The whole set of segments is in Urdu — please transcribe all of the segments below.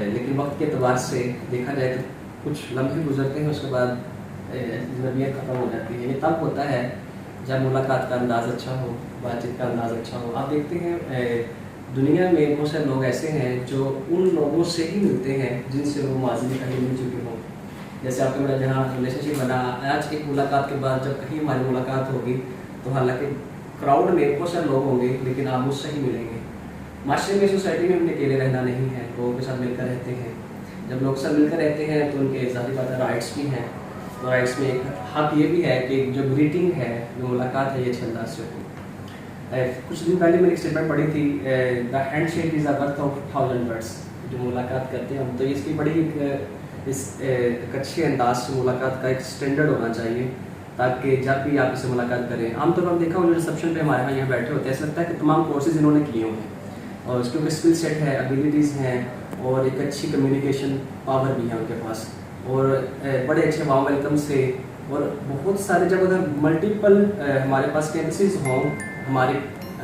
لیکن وقت کے اعتبار سے دیکھا جائے تو کچھ لمحے گزرتے ہیں، اس کے بعد ضروریت ختم ہو جاتی ہے. یہ تب ہوتا ہے جب ملاقات کا انداز اچھا ہو، بات چیت کا انداز اچھا ہو. آپ دیکھتے ہیں دنیا میں بہت سے لوگ ایسے ہیں جو ان لوگوں سے ہی ملتے ہیں جن سے وہ ماضی میں کہیں مل چکے ہوں. جیسے آپ کا میرا جہاں ریلیشن شپ بنا، آج ایک ملاقات کے بعد جب کہیں ہماری ملاقات ہوگی تو حالانکہ کراؤڈ میں بہت سارے لوگ ہوں گے لیکن آپ مجھ سے ہی ملیں گے. معاشرے میں، سوسائٹی میں انہیں اکیلے رہنا نہیں ہے، لوگوں کے ساتھ مل کر رہتے ہیں. جب لوگ سب مل کر رہتے ہیں تو ان کے ظاہری بات ہے رائٹس بھی ہیں. تو رائٹس میں ایک حق یہ بھی ہے کہ جو گریٹنگ ہے، جو ملاقات ہے، یہ اچھے انداز سے ہو. کچھ دن پہلے میں نے ایک اسٹیٹمنٹ پڑھی تھی، the hand shake is a worth of 1000 words. جو ملاقات کرتے ہیں ہم، تو اس کی بڑی ایک اچھے انداز سے ملاقات کا ایک اسٹینڈرڈ ہونا چاہیے تاکہ جب بھی آپ اسے ملاقات کریں. عام طور پر دیکھا جو ریسپشن پہ ہمارے یہاں بیٹھے ہوتے ہیں، ایسا لگتا ہے کہ تمام کورسز انہوں نے کیے ہوئے ہیں اور اس کے اوپر اسکل سیٹ ہے، ابیلٹیز ہیں اور ایک اچھی کمیونیکیشن پاور بھی ہے ان کے پاس، اور بڑے اچھے وارم ویلکم سے. اور بہت سارے جب اگر ملٹیپل ہمارے پاس کیمپسز ہوں ہمارے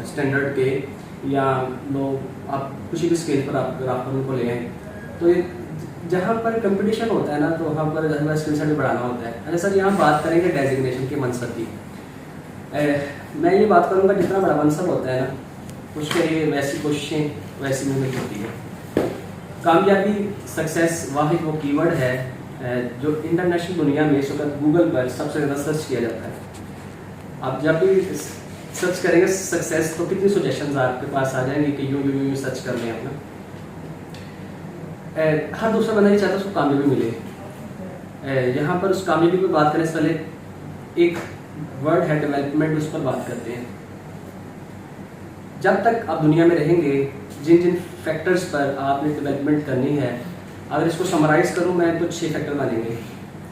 اسٹینڈرڈ کے، یا لوگ آپ کسی بھی اسکیل پر آپ ان کو لے آئیں، تو یہ جہاں پر کمپٹیشن ہوتا ہے نا تو وہاں پر ہمیں اسکل سیٹ بھی بڑھانا ہوتا ہے. اچھا سر، یہاں بات کریں گے ڈیزگنیشن کے منصب کی. میں یہ بات کروں گا جتنا بڑا منصب ہوتا ہے نا اس کے لیے ویسی کوششیں ویسی محنت ہوتی ہے. کامیابی، سکسیس واحد وہ کی ورڈ ہے جو انٹرنیشنل دنیا میں اس وقت گوگل پر سب سے زیادہ سرچ کیا جاتا ہے. آپ جب بھی سرچ کریں گے سکسیس تو کتنی سجیشنز آپ کے پاس آ جائیں گے کہ یوں یوں یوں سرچ کر لیں اپنا. ہر دوسرا بندہ یہ چاہتا ہے اس کو کامیابی ملے. یہاں پر اس کامیابی پہ بات کرنے سے پہلے ایک ورڈ ہے ڈیولپمنٹ، اس پر بات کرتے ہیں. جب تک آپ دنیا میں رہیں گے جن جن فیکٹرز پر آپ نے ڈیولپمنٹ کرنی ہے، اگر اس کو سمرائز کروں میں تو 6 فیکٹر بنیں گے.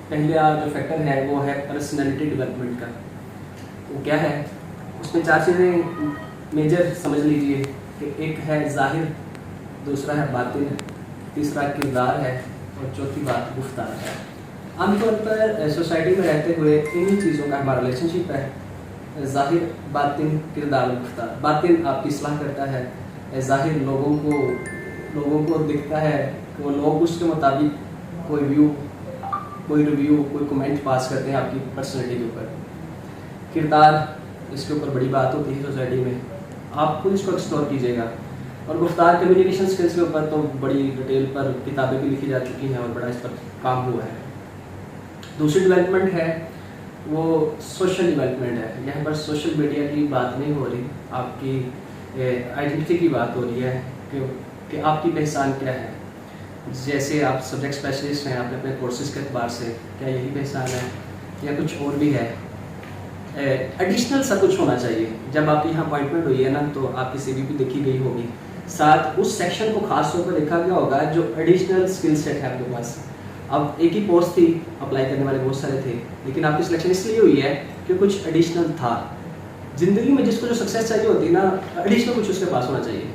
پہلا جو فیکٹر ہے وہ ہے پرسنالٹی ڈیولپمنٹ کا. وہ کیا ہے؟ اس میں 4 چیزیں میجر سمجھ لیجئے کہ ایک ہے ظاہر، دوسرا ہے باطن، تیسرا کردار ہے اور چوتھی بات گفتار ہے. عام طور پر سوسائٹی میں رہتے ہوئے انہی چیزوں کا ہمارا ریلیشن شپ ہے، ظاہر، باطن، کردار اور گفتار. باطن آپ کی اصلاح کرتا ہے، ظاہر لوگوں کو دکھتا ہے کہ وہ لوگ اس کے مطابق کوئی ریویو کوئی کمنٹ پاس کرتے ہیں آپ کی پرسنالٹی کے اوپر. کردار، اس کے اوپر بڑی بات ہوتی ہے سوسائٹی میں، آپ خود اس کو ایکسپلور کیجیے گا. اور گفتار، کمیونیکیشن اسکلس کے اوپر تو بڑی ڈیٹیل پر کتابیں بھی لکھی جا چکی ہیں اور بڑا اس پر کام ہوا ہے. دوسری ڈیولپمنٹ ہے وہ سوشل ڈیولپمنٹ ہے. یہاں پر سوشل میڈیا کی بات نہیں ہو رہی، آپ کی آئیڈینٹی کی بات ہو رہی ہے کہ آپ کی پہچان کیا ہے. جیسے آپ سبجیکٹ اسپیشلسٹ ہیں، آپ نے اپنے کورسز کے اعتبار سے کیا یہی پہچان ہے یا کچھ اور بھی ہے؟ ایڈیشنل سا کچھ ہونا چاہیے. جب آپ کی یہاں اپوائنٹمنٹ ہوئی ہے نا تو آپ کی سی وی بھی دیکھی گئی ہوگی، ساتھ اس سیکشن کو خاص طور پر لکھا گیا ہوگا جو ایڈیشنل اسکل سیٹ ہے آپ کے پاس. اب ایک ہی پوسٹ تھی، اپلائی کرنے والے بہت سارے تھے، لیکن آپ کی سلیکشن اس لیے ہوئی ہے کہ کچھ ایڈیشنل تھا. زندگی میں جس کو جو سکسیس چاہیے ہوتی ہے نا، ایڈیشنل کچھ اس کے پاس ہونا چاہیے.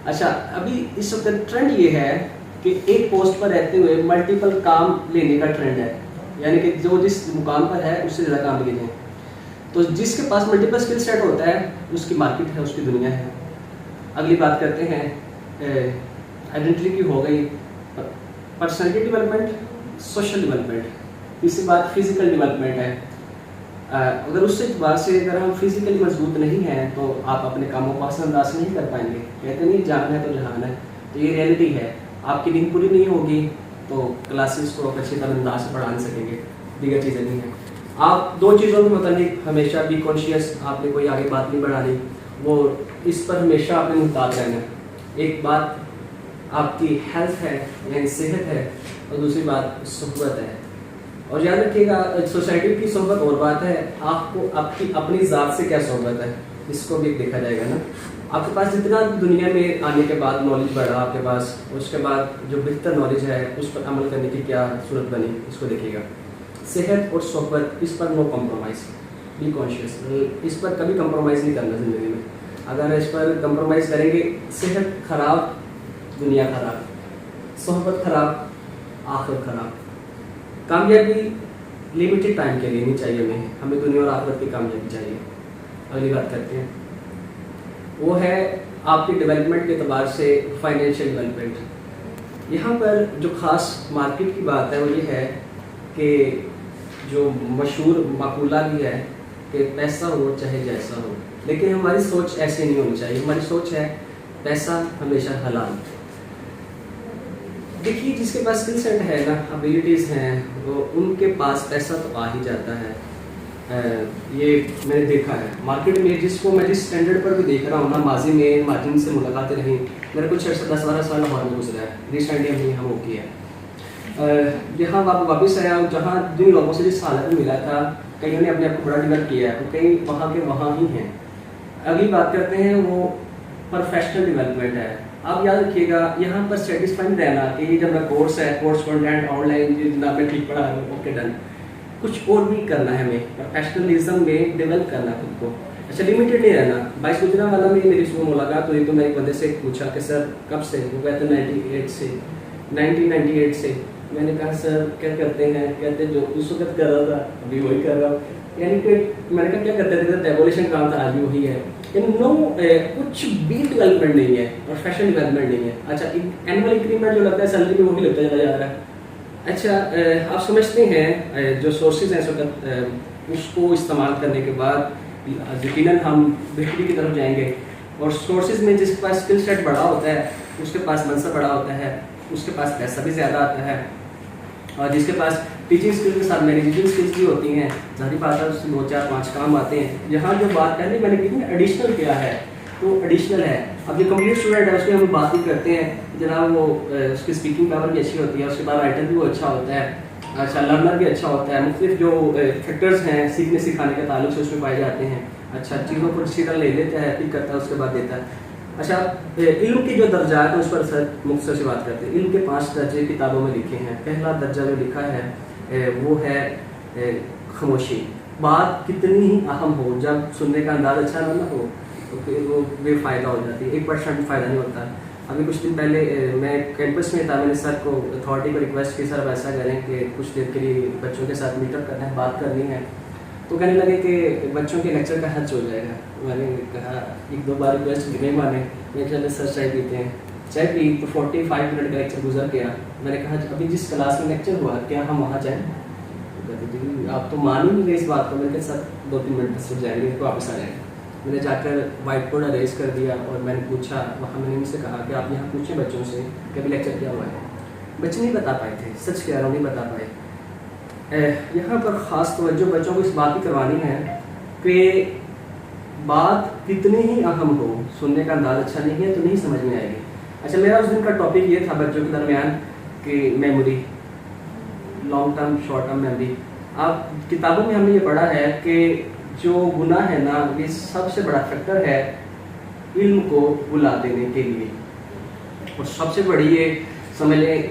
اچھا، ابھی اس وقت ٹرینڈ یہ ہے کہ ایک پوسٹ پر رہتے ہوئے ملٹیپل کام لینے کا ٹرینڈ ہے، یعنی کہ جو جس مقام پر ہے اس سے زیادہ کام لینے ہیں. تو جس کے پاس ملٹیپل اسکل سیٹ ہوتا ہے اس کی مارکیٹ ہے، اس کی دنیا ہے. اگلی بات کرتے ہیں آئیڈینٹی کی ہو گئی، پرسنالٹی ڈیولپمنٹ، سوشل ڈیولپمنٹ. تیسری بات فزیکل ڈیولپمنٹ ہے. اگر اس سے اعتبار سے اگر ہم فزیکلی مضبوط نہیں ہیں تو آپ اپنے کاموں کو اثر انداز نہیں کر پائیں گے. کہتے نہیں جان ہے تو جہان ہے، تو یہ ریئلٹی ہے. آپ کی نیند پوری نہیں ہوگی تو کلاسز کو آپ اچھی طرح انداز سے پڑھا نہیں سکیں گے، دیگر چیزیں نہیں ہیں. آپ 2 چیزوں کے متعلق ہمیشہ بھی کانشیس، آپ نے کوئی آگے بات نہیں بڑھانی، وہ اس پر ہمیشہ آپ نے محتاط رہنا. ایک بات آپ کی ہیلتھ ہے یعنی صحت ہے، اور دوسری بات صحبت ہے. اور یاد رکھیے گا سوسائٹی کی صحبت اور بات ہے، آپ کو آپ کی اپنی ذات سے کیا صحبت ہے اس کو بھی دیکھا جائے گا نا. آپ کے پاس جتنا دنیا میں آنے کے بعد نالج بڑھا آپ کے پاس، اس کے بعد جو بہتر نالج ہے اس پر عمل کرنے کی کیا صورت بنی اس کو دیکھیے گا. صحت اور صحبت، اس پر نو کمپرومائز، بی کانشیس. اس پر کبھی کمپرومائز نہیں کرنا زندگی میں. اگر اس پر کمپرومائز کریں گے، صحت خراب، دنیا خراب، صحبت خراب، آخرت خراب. کامیابی لمیٹڈ ٹائم کے لیے نہیں چاہیے، ہمیں دنیا اور آخرت کی کامیابی چاہیے. اگلی بات کرتے ہیں، وہ ہے آپ کی ڈیولپمنٹ کے اعتبار سے فائنینشیل ڈیولپمنٹ. یہاں پر جو خاص مارکیٹ کی بات ہے وہ یہ ہے کہ جو مشہور مقولہ بھی ہے کہ پیسہ ہو چاہے جیسا ہو، لیکن ہماری سوچ ایسی نہیں ہونی چاہیے. ہماری سوچ ہے پیسہ ہمیشہ حلال. دیکھیے جس کے پاس اسکل سیٹ ہے نا، ابیلٹیز ہیں، وہ ان کے پاس پیسہ تو آ ہی جاتا ہے. یہ میں نے دیکھا ہے مارکیٹ میں، جس کو میں جس اسٹینڈرڈ پر بھی دیکھ رہا ہوں نا، ماضی میں مارجن سے ملاقاتیں رہیں. میرا کچھ عرصہ 10-12 سال لاہور میں گزرا ہے، ریسنٹلی ہم وہ کیا ہے. یہاں واپس آیا جہاں جن لوگوں سے جس حالت میں ملا تھا، کئیوں نے اپنے آپ کو بڑا ڈیولپ کیا ہے، کئی وہاں کے وہاں ہی ہیں. اگلی بات کرتے ہیں وہ پروفیشنل ڈیولپمنٹ ہے. آپ یاد رکھیے گا یہاں پر سیٹسفائی نہیں رہنا کہ یہ جب میں کورس ہے، کورس کنٹینٹ آن لائن جناب نے ٹھیک پڑھا ہے اوکے ڈن. کچھ اور بھی کرنا ہے ہمیں، پروفیشنلزم میں ڈیولپ کرنا خود کو. اچھا لمیٹڈ نہیں رہنا. 22 گجرا والا میں میری صبح ملاقات ہوئی تو میں ایک بندے سے پوچھا کہ سر کب سے؟ وہ کہتے ہیں 1998 سے. میں نے کہا سر کیا کرتے ہیں؟ کہتے جو اس وقت کر رہا تھا ابھی وہی کر رہا ہوں. یعنی کہ میں نے کہا کیا کرتے تھے؟ ڈیمولیشن کام تھا، آج بھی وہی ہے. کچھ بھی ڈیولپمنٹ نہیں ہے، پروفیشنل ڈیولپمنٹ نہیں ہے. اچھا اینول انکریمنٹ جو لگتا ہے سیلری میں وہی لگتا چلا جا رہا ہے. اچھا آپ سمجھتے ہیں جو سورسز ہیں اس وقت اس کو استعمال کرنے کے بعد یقیناً ہم بہتری کی طرف جائیں گے. اور سورسز میں جس کے پاس اسکل سیٹ بڑا ہوتا ہے، اس کے پاس منصب بڑا ہوتا ہے، اس کے پاس پیسہ بھی زیادہ آتا ہے. اور جس کے پاس ٹیچنگ اسکل کے ساتھ مینیجنگ اسکلس بھی ہوتی ہیں، ظاہری بات ہے اس سے 2-4-5 کام آتے ہیں. یہاں جو بات پہلے میں نے کی ایڈیشنل کیا ہے تو ایڈیشنل ہے. اب جو کمپلیٹ اسٹوڈنٹ ہے اس میں ہم بات بھی کرتے ہیں جناب وہ اس کی اسپیکنگ پاور بھی اچھی ہوتی ہے، اس کے بعد رائٹر بھی وہ اچھا ہوتا ہے، اچھا لرنر بھی اچھا ہوتا ہے. مختلف جو فیکٹرز ہیں سیکھنے سکھانے کے تعلق سے اس میں پائے جاتے ہیں. اچھا چیزوں کو اچھی طرح لے لیتا ہے، پک کرتا ہے، اس کے بعد دیتا ہے. اچھا علم کے جو درجات ہیں اس پر سر مختصر سے بات کرتے ہیں. علم کے 5 درجے کتابوں میں لکھے ہیں. پہلا درجہ جو لکھا ہے وہ ہے خاموشی. بات کتنی ہی اہم ہو، جب سننے کا انداز اچھا نہ ہو تو پھر وہ بے فائدہ ہو جاتی ہے. 1% بھی فائدہ نہیں ہوتا. ابھی کچھ دن پہلے میں کیمپس میں تھا، میں نے سر کو اتھارٹی کو ریکویسٹ کی سر ایسا کریں کہ کچھ دیر کے لیے بچوں کے ساتھ میٹ اپ کرنا ہے، بات کرنی ہے. تو کہنے لگے کہ بچوں کے لیکچر کا حج ہو جائے گا. میں نے کہا 1-2 بار ریکویسٹ نہیں مانے. میں چلے سر چائے پیتے ہیں. چائے پی تو 45 منٹ کا لیکچر گزر گیا. میں نے کہا ابھی جس کلاس میں لیکچر ہوا کیا ہم وہاں جائیں؟ کہتے جی آپ تو مان ہی نہیں گئے اس بات کو. میں نے کہا سر 2-3 منٹ سے جائیں گے، واپس آ جائیں گے. میں نے جا کر وائٹ بورڈ ارینج کر دیا اور میں نے پوچھا وہاں، میں نے ان سے کہا کہ آپ یہاں پوچھیں بچوں سے کہ ابھی لیکچر کیا ہوا ہے. بچے نہیں بتا پائے تھے، سچ کہہ رہا ہوں نہیں بتا پائے. یہاں پر خاص توجہ بچوں کو اس بات کی کروانی ہے کہ بات کتنی ہی اہم ہو، سننے کا انداز اچھا نہیں ہے تو نہیں سمجھ میں آئے گی. اچھا میرا اس دن کا ٹاپک یہ تھا بچوں کے درمیان کہ memory, long term short term memory. آپ کتابوں میں ہم نے یہ پڑھا ہے کہ جو گناہ ہے نا یہ سب سے بڑا فیکٹر ہے علم کو بلا دینے کے لیے. اور سب سے بڑی یہ سمجھ لیں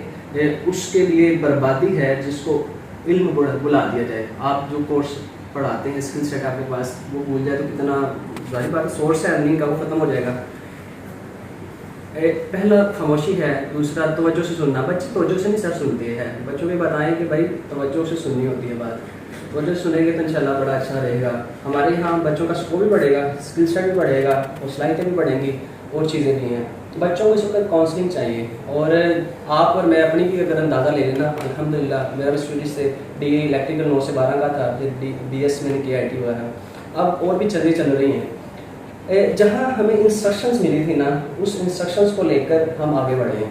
اس کے لیے بربادی ہے جس کو علم بلا دیا جائے. آپ جو کورس پڑھاتے ہیں اسکل سیٹ آپ کے پاس وہ بھول جائے تو کتنا ظاہر بات سورس ہے ارننگ کا وہ ختم ہو جائے گا. پہلا خاموشی ہے. دوسرا توجہ سے سننا. بچے توجہ سے نہیں سر سنتے ہیں. بچوں کو بتائیں کہ بھائی توجہ سے سننی ہوتی ہے بات. توجہ سے سنیں گے تو انشاءاللہ بڑا اچھا رہے گا. ہمارے یہاں بچوں کا اسکور بھی بڑھے گا، اسکل سیٹ بھی بڑھے گا، اور صلاحیتیں بھی بڑھیں گی، اور چیزیں بھی ہیں. تو بچوں کو اس وقت کاؤنسلنگ چاہیے. اور آپ اور میں اپنی بھی اگر اندازہ لے لینا، الحمدللہ میرا بھی اسٹڈیز سے ڈی الیکٹریکل 9 سے 12 کا تھا، ڈی ایس میں نے کیا آئی ٹی وغیرہ. اب اور بھی چل رہی ہیں. جہاں ہمیں انسٹرکشنز ملی تھی نا اس انسٹرکشنز کو لے کر ہم آگے بڑھے ہیں.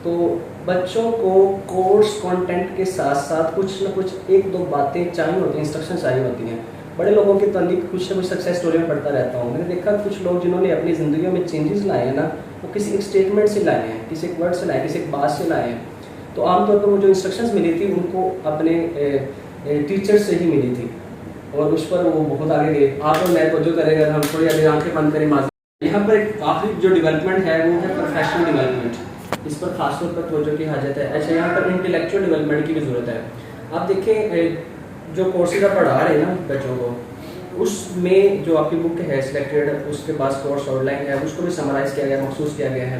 تو بچوں کو کورس کنٹینٹ کے ساتھ ساتھ کچھ نہ کچھ 1-2 باتیں چاہیے ہوتی ہیں، انسٹرکشن چاہیے ہوتی ہیں. بڑے لوگوں کے تعلق کچھ نہ کچھ سکسیس اسٹوری میں پڑھتا رہتا ہوں. میں نے دیکھا کچھ لوگ جنہوں نے اپنی زندگیوں میں چینجز لائے ہیں نا وہ کسی ایک اسٹیٹمنٹ سے لائے ہیں، کسی ایک ورڈ سے لائے ہیں، کسی ایک بات سے لائے ہیں. تو عام طور پر وہ جو انسٹرکشنز ملی تھی ان کو اپنے ٹیچر سے ہی ملی تھی اور اس پر وہ بہت آگے گئے. آپ اور میں توجہ کریں اگر ہم تھوڑی ابھی آنکھیں بند کریں ماضی. یہاں پر ایک آخری جو ڈیولپمنٹ ہے وہ ہے پروفیشنل ڈیولپمنٹ. اس پر خاص طور پر توجہ کی حاجت ہے. اچھا یہاں پر انٹلیکچوئل ڈیولپمنٹ کی بھی ضرورت ہے. آپ دیکھیں جو کورسز آپ پڑھا رہے ہیں نا بچوں کو، اس میں جو آپ کی بک ہے سلیکٹڈ، اس کے پاس کورس آؤٹ لائن ہے، اس کو بھی سمرائز کیا گیا، مخصوص کیا گیا ہے.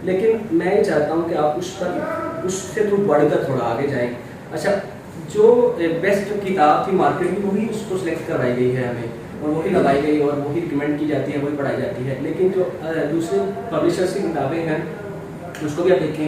لیکن میں یہ چاہتا ہوں کہ آپ اس سے تو بڑھ کر تھوڑا آگے جائیں. اچھا جو بیسٹ کتاب تھی مارکیٹ میں وہی اس کو سلیکٹ کروائی گئی ہے ہمیں، اور وہی لگائی گئی اور وہی ریکمینڈ کی جاتی ہے، وہی پڑھائی جاتی ہے. لیکن جو دوسرے پبلشرس کی کتابیں ہیں اس کو بھی آپ دیکھیں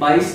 22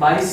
22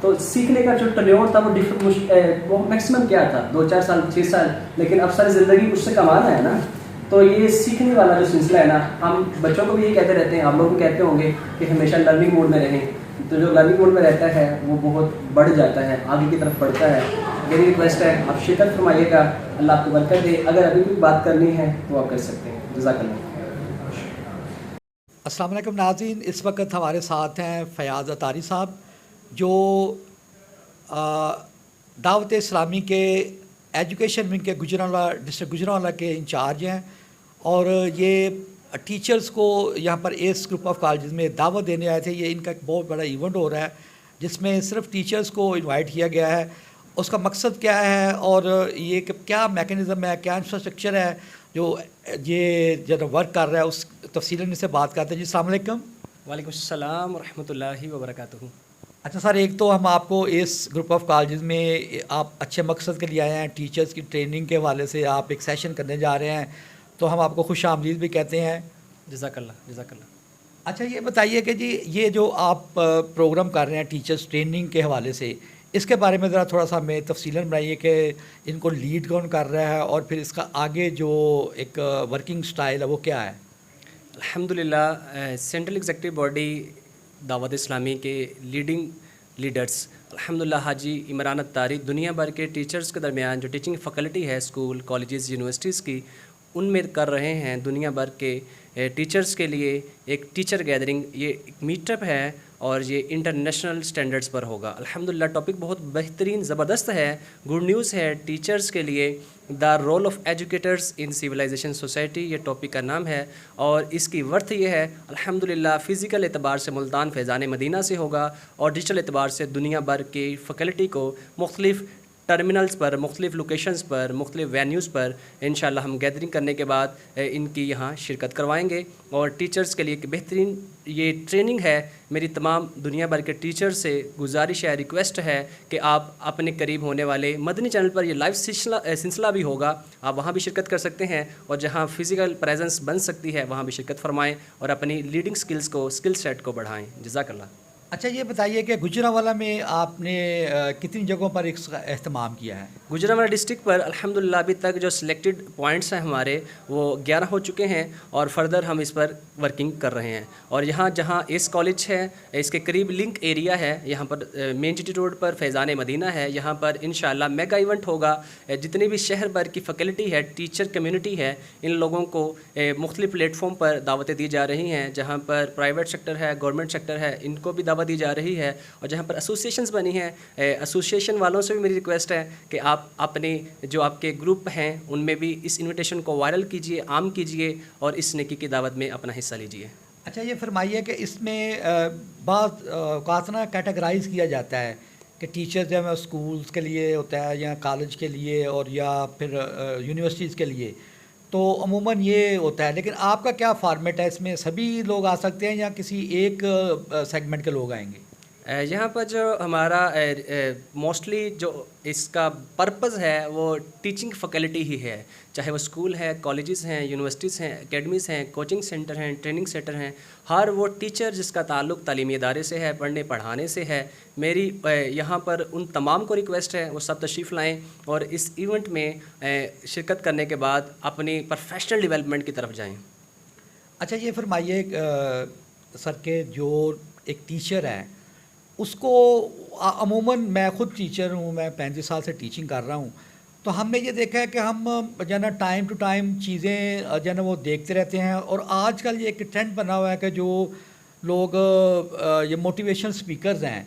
تو سیکھنے کا جو ٹرنیور تھا وہ میکسیمم کیا تھا 2-4 سال 6 سال، لیکن اب ساری زندگی اس سے کمانا ہے نا. تو یہ سیکھنے والا جو سلسلہ ہے نا، ہم بچوں کو بھی یہ کہتے رہتے ہیں، آپ لوگ بھی کہتے ہوں گے کہ ہمیشہ لرننگ موڈ میں رہیں. تو جو لرننگ موڈ میں رہتا ہے وہ بہت بڑھ جاتا ہے، آگے کی طرف بڑھتا ہے. میری ریکویسٹ ہے آپ شرکت فرمائیے گا، اللہ آپ کو برکت دے. اگر ابھی بھی بات کرنی ہے تو آپ کر سکتے ہیں. جزاک اللہ. السلام علیکم ناظرین، اس وقت ہمارے ساتھ ہیں فیاض اطاری صاحب، جو دعوت اسلامی کے ایجوکیشن ونگ کے گجرانوالہ ڈسٹرکٹ گجرانوالہ کے انچارج ہیں، اور یہ ٹیچرز کو یہاں پر ایس گروپ آف کالجز میں دعوت دینے آئے تھے. یہ ان کا ایک بہت بڑا ایونٹ ہو رہا ہے جس میں صرف ٹیچرز کو انوائٹ کیا گیا ہے. اس کا مقصد کیا ہے اور یہ کیا میکینزم ہے، کیا انفراسٹرکچر ہے جو یہ ورک کر رہا ہے، اس تفصیلاً سے بات کرتے ہیں. جی السلام علیکم. وعلیکم السلام ورحمۃ اللہ وبرکاتہ. اچھا سر، ایک تو ہم آپ کو اس گروپ آف کالجز میں آپ اچھے مقصد کے لیے آئے ہیں، ٹیچرز کی ٹریننگ کے حوالے سے آپ ایک سیشن کرنے جا رہے ہیں، تو ہم آپ کو خوش آمدید بھی کہتے ہیں. جزاک اللہ. جزاک اللہ. اچھا یہ بتائیے کہ جی یہ جو آپ پروگرام کر رہے ہیں ٹیچرز ٹریننگ کے حوالے سے، اس کے بارے میں ذرا تھوڑا سا ہمیں تفصیلاً بتائیے کہ ان کو لیڈ کون کر رہا ہے، اور پھر اس کا آگے جو ایک ورکنگ سٹائل ہے وہ کیا ہے. الحمدللہ سینٹرل ایگزیکٹو باڈی دعوت اسلامی کے لیڈرز الحمدللہ حاجی عمران اتاری دنیا بھر کے ٹیچرز کے درمیان جو ٹیچنگ فیکلٹی ہے اسکول کالجز یونیورسٹیز کی، ان میں کر رہے ہیں دنیا بھر کے ٹیچرز کے لیے ایک ٹیچر گیدرنگ. یہ ایک میٹ اپ ہے اور یہ انٹرنیشنل سٹینڈرڈز پر ہوگا. الحمدللہ ٹاپک بہت بہترین زبردست ہے. گڈ نیوز ہے ٹیچرز کے لیے. The role of educators in civilisation society یہ ٹاپک کا نام ہے، اور اس کی ورتھ یہ ہے الحمدللہ فزیکل اعتبار سے ملتان فیضان مدینہ سے ہوگا، اور ڈیجیٹل اعتبار سے دنیا بھر کی فیکلٹی کو مختلف ٹرمینلز پر، مختلف لوکیشنز پر، مختلف وینیوز پر انشاءاللہ ہم گیدرنگ کرنے کے بعد ان کی یہاں شرکت کروائیں گے. اور ٹیچرز کے لیے ایک بہترین یہ ٹریننگ ہے. میری تمام دنیا بھر کے ٹیچر سے گزارش ہے، ریکویسٹ ہے کہ آپ اپنے قریب ہونے والے مدنی چینل پر یہ لائیو سلسلہ بھی ہوگا، آپ وہاں بھی شرکت کر سکتے ہیں، اور جہاں فزیکل پریزنس بن سکتی ہے وہاں بھی شرکت فرمائیں اور اپنی لیڈنگ سکلز کو، اسکل سیٹ کو بڑھائیں. جزاک اللہ. اچھا یہ بتائیے کہ گجرانوالہ میں آپ نے کتنی جگہوں پر اس کا اہتمام کیا ہے؟ گجرانوالہ ڈسٹرکٹ پر الحمدللہ ابھی تک جو سلیکٹڈ پوائنٹس ہیں ہمارے وہ 11 ہو چکے ہیں، اور فردر ہم اس پر ورکنگ کر رہے ہیں. اور یہاں جہاں ایس کالج ہے اس کے قریب لنک ایریا ہے، یہاں پر مین جی ٹی روڈ پر فیضان مدینہ ہے، یہاں پر انشاءاللہ میگا ایونٹ ہوگا. جتنے بھی شہر بھر کی فیکلٹی ہے، ٹیچر کمیونٹی ہے، ان لوگوں کو مختلف پلیٹ فارم پر دعوتیں دی جا رہی ہیں. جہاں پر پرائیویٹ سیکٹر ہے، گورنمنٹ سیکٹر ہے، ان کو بھی دعوت دی جا رہی ہے. اور جہاں پر ایسوسیشنز بنی ہیں، ایسوسیشن والوں سے بھی میری ریکویسٹ ہے کہ آپ اپنے جو آپ کے گروپ ہیں ان میں بھی اس انویٹیشن کو وائرل کیجئے، عام کیجئے، اور اس نیکی کی دعوت میں اپنا حصہ لیجئے. اچھا یہ فرمائیے کہ اس میں بعض اوقات نا کیٹیگرائز کیا جاتا ہے کہ ٹیچر جو ہے اسکولس کے لیے ہوتا ہے یا کالج کے لیے اور یا پھر یونیورسٹیز کے لیے، تو عموماً یہ ہوتا ہے، لیکن آپ کا کیا فارمیٹ ہے؟ اس میں سبھی لوگ آ سکتے ہیں یا کسی ایک سیگمنٹ کے لوگ آئیں گے؟ یہاں پر جو ہمارا موسٹلی جو اس کا پرپز ہے وہ ٹیچنگ فیکلٹی ہی ہے، چاہے وہ اسکول ہے، کالجز ہیں، یونیورسٹیز ہیں، اکیڈمیز ہیں، کوچنگ سینٹر ہیں، ٹریننگ سینٹر ہیں. ہر وہ ٹیچر جس کا تعلق تعلیمی ادارے سے ہے، پڑھنے پڑھانے سے ہے، میری یہاں پر ان تمام کو ریکویسٹ ہے وہ سب تشریف لائیں اور اس ایونٹ میں شرکت کرنے کے بعد اپنی پروفیشنل ڈیولپمنٹ کی طرف جائیں. اچھا یہ فرمائیے سر کہ جو ایک ٹیچر ہے اس کو عموماً، میں خود ٹیچر ہوں، میں 35 سال سے ٹیچنگ کر رہا ہوں، تو ہم نے یہ دیکھا ہے کہ ہم جو ہے نا ٹائم ٹو ٹائم چیزیں جو ہے نا وہ دیکھتے رہتے ہیں. اور آج کل یہ ایک ٹرینڈ بنا ہوا ہے کہ جو لوگ یہ موٹیویشن سپیکرز ہیں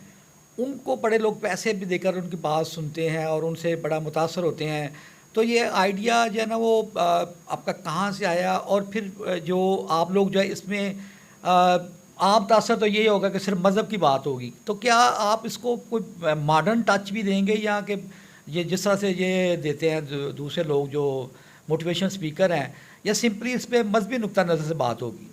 ان کو بڑے لوگ پیسے بھی دے کر ان کی بات سنتے ہیں اور ان سے بڑا متاثر ہوتے ہیں. تو یہ آئیڈیا جو ہے نا وہ آپ کا کہاں سے آیا؟ اور پھر جو آپ لوگ جو ہے اس میں عام تاثر تو یہی ہوگا کہ صرف مذہب کی بات ہوگی، تو کیا آپ اس کو کوئی ماڈرن ٹچ بھی دیں گے، یا کہ یہ جس طرح سے یہ دیتے ہیں دوسرے لوگ جو موٹیویشن سپیکر ہیں، یا سمپلی اس پہ مذہبی نقطہ نظر سے بات ہوگی؟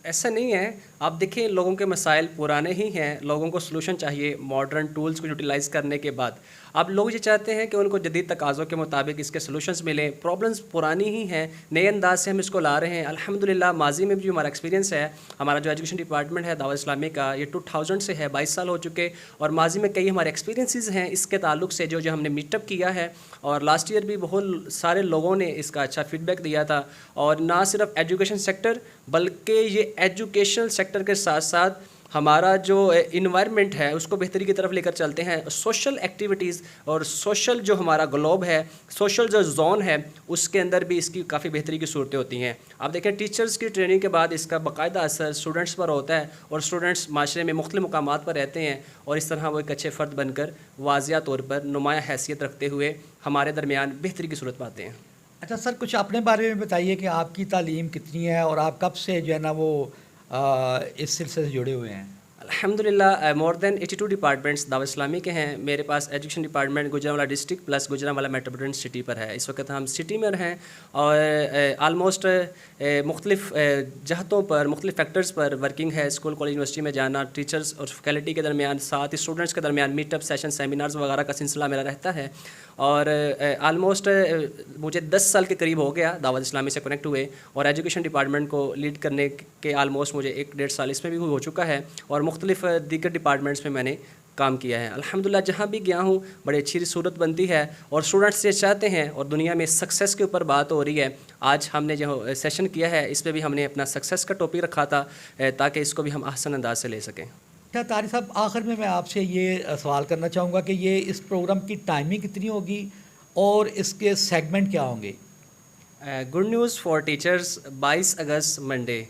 ایسا نہیں ہے. آپ دیکھیں لوگوں کے مسائل پرانے ہی ہیں, لوگوں کو سلوشن چاہیے ماڈرن ٹولز کو یوٹیلائز کرنے کے بعد. اب لوگ یہ چاہتے ہیں کہ ان کو جدید تقاضوں کے مطابق اس کے سلوشنز ملیں. پرابلمز پرانی ہی ہیں, نئے انداز سے ہم اس کو لا رہے ہیں. الحمدللہ ماضی میں بھی جو ہمارا ایکسپیرینس ہے, ہمارا جو ایجوکیشن ڈپارٹمنٹ ہے دعوت اسلامی کا, یہ 2000 سے ہے, 22 سال ہو چکے, اور ماضی میں کئی ہمارے ایکسپیرینسز ہیں اس کے تعلق سے جو ہم نے میٹ اپ کیا ہے. اور لاسٹ ایئر بھی بہت سارے لوگوں نے اس کا اچھا فیڈ بیک دیا تھا. اور نہ صرف ایجوکیشن سیکٹر بلکہ یہ ایجوکیشنل سیکٹر کے ساتھ ساتھ ہمارا جو انوائرمنٹ ہے اس کو بہتری کی طرف لے کر چلتے ہیں. سوشل ایکٹیویٹیز اور سوشل جو ہمارا گلوب ہے, سوشل جو زون ہے, اس کے اندر بھی اس کی کافی بہتری کی صورتیں ہوتی ہیں. آپ دیکھیں ٹیچرز کی ٹریننگ کے بعد اس کا باقاعدہ اثر اسٹوڈنٹس پر ہوتا ہے, اور اسٹوڈنٹس معاشرے میں مختلف مقامات پر رہتے ہیں, اور اس طرح وہ ایک اچھے فرد بن کر واضح طور پر نمایاں حیثیت رکھتے ہوئے ہمارے درمیان بہتری کی صورت پاتے ہیں. اچھا سر, کچھ اپنے بارے میں بتائیے کہ آپ کی تعلیم کتنی ہے اور آپ کب سے جو ہے نا وہ اس سلسلے سے جڑے ہوئے ہیں؟ الحمدللہ مور دین 82 ڈپارٹمنٹس دعوت اسلامی کے ہیں. میرے پاس education department Gujranwala district plus Gujranwala metropolitan city پر ہے. اس وقت ہم سٹی میں ہیں, اور آلموسٹ مختلف جہتوں پر مختلف فیکٹرز پر ورکنگ ہے. اسکول کالج یونیورسٹی میں جانا, ٹیچرز اور فیکلٹی کے درمیان, ساتھ اسٹوڈنٹس کے درمیان میٹ اپ سیشن سیمینارز وغیرہ کا سلسلہ میرا رہتا ہے. اور آلموسٹ مجھے 10 سال کے قریب ہو گیا دعوت اسلامی سے کنیکٹ ہوئے, اور ایجوکیشن ڈپارٹمنٹ کو لیڈ کرنے کے آلموسٹ مجھے 1-1.5 سال اس میں بھی ہو چکا ہے, اور مختلف دیگر ڈپارٹمنٹس میں میں نے کام کیا ہے. الحمدللہ جہاں بھی گیا ہوں بڑی اچھی صورت بنتی ہے, اور اسٹوڈنٹس یہ چاہتے ہیں, اور دنیا میں سکسیس کے اوپر بات ہو رہی ہے. آج ہم نے جو سیشن کیا ہے اس پہ بھی ہم نے اپنا سکسیس کا ٹاپک رکھا تھا, تاکہ اس کو بھی ہم احسن انداز سے لے سکیں. اچھا طارق صاحب, آخر میں آپ سے یہ سوال کرنا چاہوں گا کہ یہ اس پروگرام کی ٹائمنگ کتنی ہوگی اور اس کے سیگمنٹ کیا ہوں گے؟ Good news for teachers 22 August Monday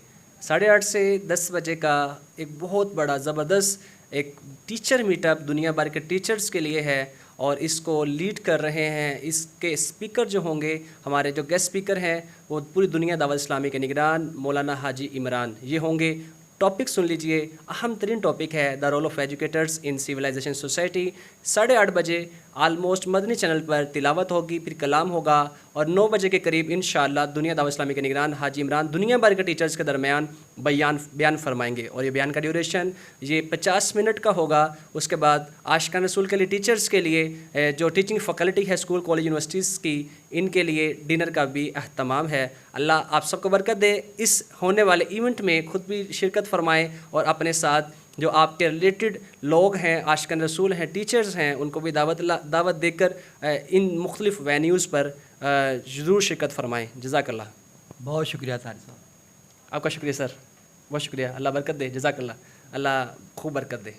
8:30 سے 10 بجے کا ایک بہت بڑا زبردست ایک ٹیچر میٹ اپ دنیا بھر کے ٹیچرز کے لیے ہے, اور اس کو لیڈ کر رہے ہیں. اس کے اسپیکر جو ہوں گے, ہمارے جو گیسٹ اسپیکر ہیں وہ پوری دنیا دعوت اسلامی کے نگران مولانا حاجی عمران یہ ہوں گے. ٹاپک سن لیجئے, اہم ترین ٹاپک ہے the role of educators in civilisation society. 8:30 بجے آلموسٹ مدنی چینل پر تلاوت ہوگی, پھر کلام ہوگا, اور 9 بجے کے قریب انشاءاللہ دنیا دعوت اسلامی کے نگران حاجی عمران دنیا بھر کے ٹیچرز کے درمیان بیان فرمائیں گے. اور یہ بیان کا ڈیوریشن یہ 50 منٹ کا ہوگا. اس کے بعد عاشقان رسول کے لیے ٹیچرز کے لیے جو ٹیچنگ فیکلٹی ہے اسکول کالج یونیورسٹیز کی, ان کے لیے ڈنر کا بھی اہتمام ہے. اللہ آپ سب کو برکت دے. اس ہونے والے ایونٹ میں خود بھی شرکت فرمائیں, اور اپنے ساتھ جو آپ کے ریلیٹڈ لوگ ہیں, عاشقان رسول ہیں, ٹیچرز ہیں, ان کو بھی دعوت دے کر ان مختلف وینیوز پر ضرور شرکت فرمائیں. جزاک اللہ. بہت شکریہ طارق صاحب. آپ کا شکریہ سر, بہت شکریہ. اللہ برکت دے. جزاک اللہ. اللہ خوب برکت دے.